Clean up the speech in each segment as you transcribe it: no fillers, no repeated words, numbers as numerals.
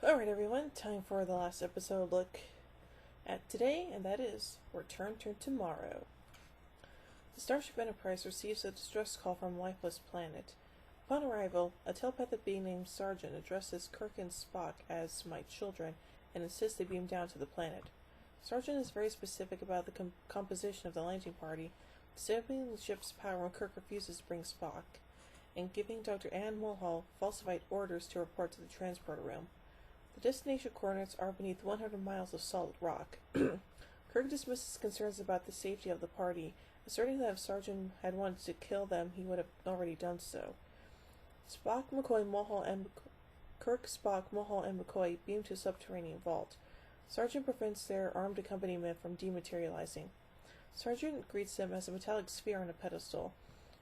Alright everyone, time for the last episode look at today, and that is Return to Tomorrow. The Starship Enterprise receives a distress call from a lifeless planet. Upon arrival, a telepathic being named Sergeant addresses Kirk and Spock as my children and insists they beam down to the planet. Sergeant is very specific about the composition of the landing party, disabling the ship's power when Kirk refuses to bring Spock, and giving Dr. Ann Mulhall falsified orders to report to the transporter room. The destination coordinates are beneath 100 miles of solid rock. Kirk dismisses concerns about the safety of the party, asserting that if Sergeant had wanted to kill them, he would have already done so. Kirk, Spock, Mulhall, and McCoy beam to a subterranean vault. Sergeant prevents their armed accompaniment from dematerializing. Sergeant greets them as a metallic sphere on a pedestal.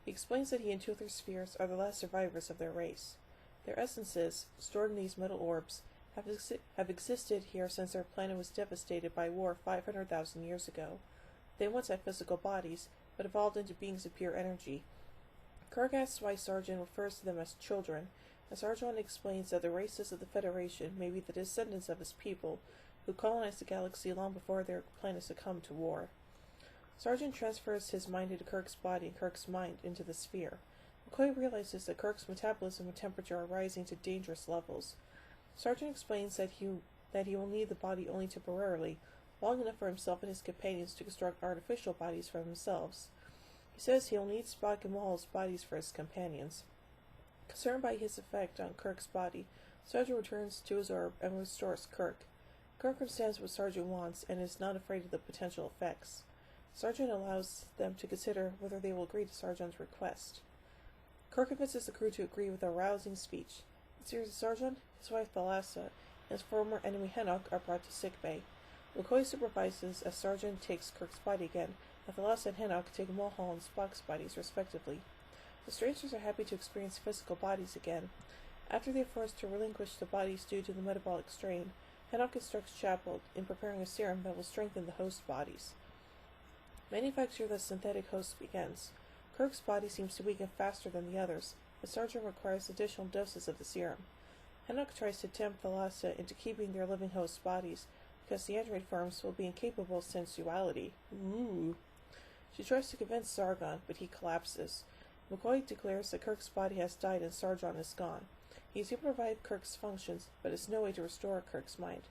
He explains that he and two other spheres are the last survivors of their race. Their essences, stored in these metal orbs, have existed here since their planet was devastated by war 500,000 years ago. They once had physical bodies, but evolved into beings of pure energy. Kirk asks why Sergeant refers to them as children, and Sergeant explains that the races of the Federation may be the descendants of his people, who colonized the galaxy long before their planet succumbed to war. Sergeant transfers his mind into Kirk's body and Kirk's mind into the sphere. McCoy realizes that Kirk's metabolism and temperature are rising to dangerous levels. Sergeant explains that he will need the body only temporarily, long enough for himself and his companions to construct artificial bodies for themselves. He says he'll need Spock and Mulhall's bodies for his companions. Concerned by his effect on Kirk's body, Sergeant returns to his orb and restores Kirk. Kirk understands what Sergeant wants and is not afraid of the potential effects. Sergeant allows them to consider whether they will agree to Sergeant's request. Kirk convinces the crew to agree with a rousing speech. The Sergeant, his wife Thalassa, and his former enemy Henoch are brought to sickbay. McCoy supervises as Sergeant takes Kirk's body again, and Thalassa and Henoch take Mulhall and Spock's bodies, respectively. The strangers are happy to experience physical bodies again. After they are forced to relinquish the bodies due to the metabolic strain, Henoch instructs Chapel in preparing a serum that will strengthen the host bodies. Manufacture of the synthetic host begins. Kirk's body seems to weaken faster than the others, but Sergeant requires additional doses of the serum. Henoch tries to tempt Thalassa into keeping their living host's bodies, because the android forms will be incapable of sensuality. Ooh. She tries to convince Sargon, but he collapses. McCoy declares that Kirk's body has died and Sargon is gone. He is able to revive Kirk's functions, but has no way to restore Kirk's mind.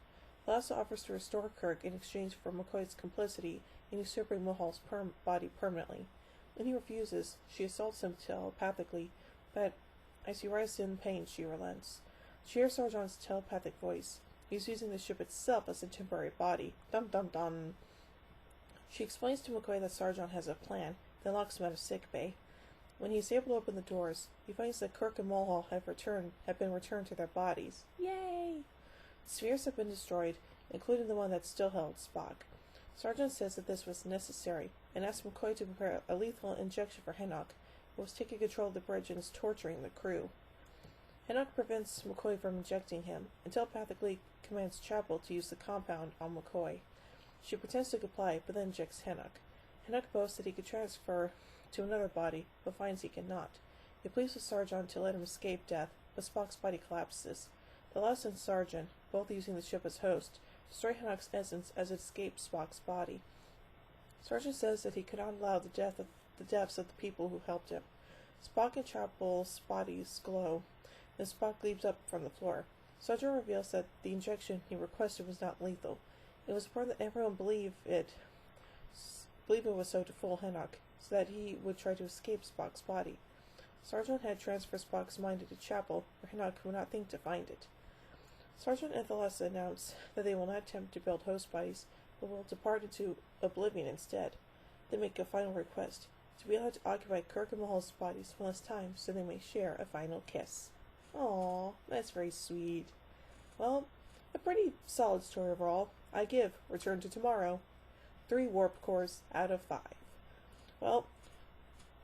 Thalassa offers to restore Kirk in exchange for McCoy's complicity in usurping Mulhall's body permanently. When he refuses, she assaults him telepathically, but as he writhes in pain, she relents. She hears Sargon's telepathic voice. He is using the ship itself as a temporary body. Dum dum dum. She explains to McCoy that Sargon has a plan, then locks him out of sickbay. When he is able to open the doors, he finds that Kirk and Mulhall have been returned to their bodies. Yay! The spheres have been destroyed, including the one that still held Spock. Sergeant says that this was necessary, and asks McCoy to prepare a lethal injection for Henoch, who was taking control of the bridge and is torturing the crew. Henoch prevents McCoy from injecting him, and telepathically commands Chapel to use the compound on McCoy. She pretends to comply, but then injects Henoch. Henoch boasts that he could transfer to another body, but finds he cannot. He pleads with Sargon to let him escape death, but Spock's body collapses. Thalassa and Sergeant, both using the ship as host, destroy Henoch's essence as it escapes Spock's body. Sergeant says that he could not allow the deaths of the people who helped him. Spock and Chapel's bodies glow, and Spock leaps up from the floor. Sergeant reveals that the injection he requested was not lethal. It was important that everyone believe it was so to fool Henoch, so that he would try to escape Spock's body. Sergeant had transferred Spock's mind into Chapel, where Henoch would not think to find it. Sergeant and Thalassa announce that they will not attempt to build host bodies, but will depart into oblivion instead. They make a final request, to be allowed to occupy Kirk and Mulhall's bodies one last time so they may share a final kiss. Aww, that's very sweet. Well, a pretty solid story overall. I give Return to Tomorrow 3 warp cores out of 5. Well,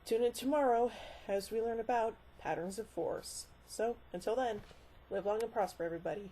tune in tomorrow as we learn about Patterns of Force. So, until then, live long and prosper, everybody.